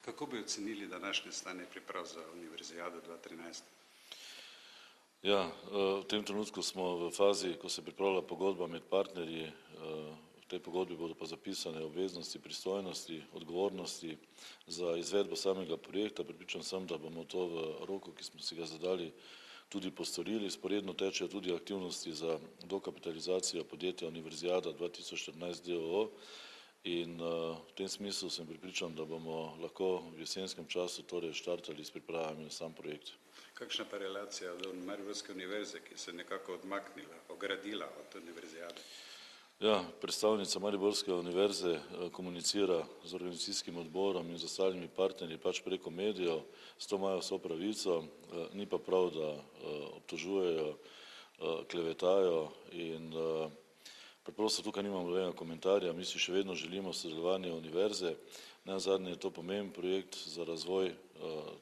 Kako bi ocenili današnje stanje priprav za Univerzijado 2013? Ja, v tem trenutku smo v fazi, ko se pripravlja pogodba med partnerji. V tej pogodbi bodo pa zapisane obveznosti, pristojnosti, odgovornosti za izvedbo samega projekta. Prepričan sem, da bomo to v roku, ki smo si ga zadali, tudi postorili. Vzporedno tečejo tudi aktivnosti za dokapitalizacijo podjetja Univerzijada 2014 d.o.o. in v tem smislu sem prepričan, da bomo lahko v jesenskem času torej štartali s pripravami na sam projekt. Kakšna pa relacija do Mariborske univerze, ki se je nekako odmaknila, ogradila od Univerzijade? Ja, predstavnica Mariborske univerze komunicira z organizacijskim odborom in z ostalimi partnerji pač preko medijev, s to imajo vso pravico, ni pa prav, da obtožujejo, klevetajo in preprosto tukaj nimamo nobenega komentarja. Mi si še vedno želimo sodelovanje univerze. Nenazadnje je to pomemben projekt za razvoj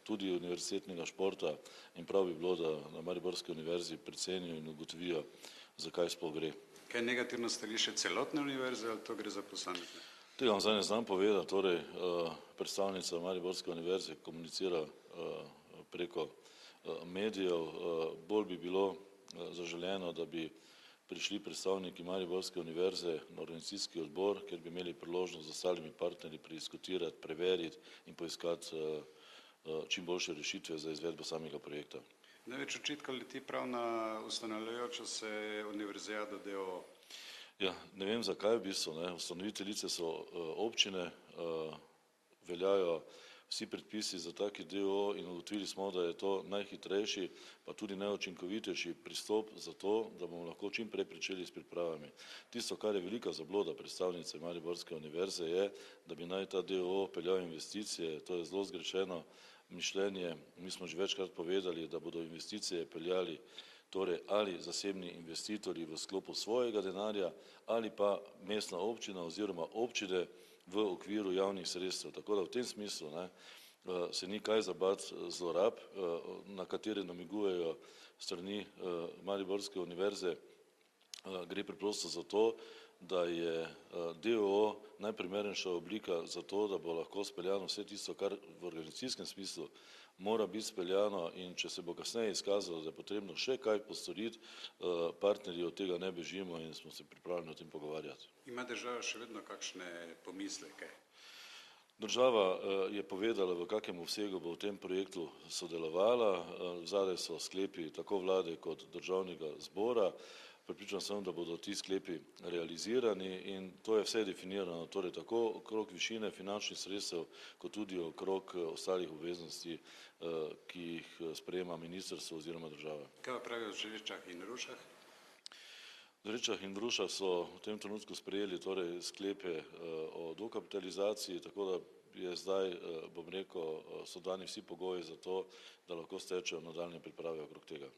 tudi univerzitetnega športa in prav bi bilo, da na Mariborski univerzi precenijo in ugotovijo, zakaj sploh gre. Kaj je negativno stališče celotne univerze ali to gre za posamezne? Tega vam zdaj ne znam povedati, torej predstavnica Mariborske univerze komunicira preko medijev. Bolj bi bilo zaželeno, da bi prišli predstavniki Mariborske univerze na organizacijski odbor, kjer bi imeli priložnost z ostalimi partnerji prediskutirati, preveriti in poiskati čim boljše rešitve za izvedbo samega projekta. Največ očitkov leti prav na ustanavljajočo se Univerzijado d.o.o. Ja, ne vem zakaj v bistvu, ne. Ustanoviteljice so občine, veljajo vsi predpisi za taki d.o.o. in ugotovili smo, da je to najhitrejši pa tudi najučinkovitejši pristop za to, da bomo lahko čim prej pričeli s pripravami. Tisto, kar je velika zabloda predstavnice Mariborske univerze, je, da bi naj ta d.o.o. peljal investicije. To je zelo zgrešeno mišljenje. Mi smo že večkrat povedali, da bodo investicije peljali torej ali zasebni investitorji v sklopu svojega denarja ali pa mestna občina oziroma občine v okviru javnih sredstev. Tako da v tem smislu se ni kaj za bati zlorab, na katere namigujejo strani Mariborske univerze. Gre preprosto za to, da je d.o.o. najprimernejša oblika za to, da bo lahko speljano vse tisto, kar v organizacijskem smislu mora biti speljano, in če se bo kasneje izkazalo, da je potrebno še kaj postoriti, partnerji od tega ne bežimo in smo se pripravljeni o tem pogovarjati. Ima država še vedno kakšne pomisleke? Država je povedala, v kakem obsegu bo v tem projektu sodelovala. Zadaj so sklepi tako vlade kot državnega zbora. Prepričan sem, da bodo ti sklepi realizirani in to je vse definirano, torej tako okrog višine finančnih sredstev, kot tudi okrog ostalih obveznosti, ki jih sprejema ministrstvo oziroma država. Kaj pa pravijo o Žrečah in Rušah? V Žrečah in Rušah so v tem trenutku sprejeli torej sklepe o dokapitalizaciji, tako da je zdaj, bom rekel, so dani vsi pogoji za to, da lahko stečejo nadaljnje priprave okrog tega.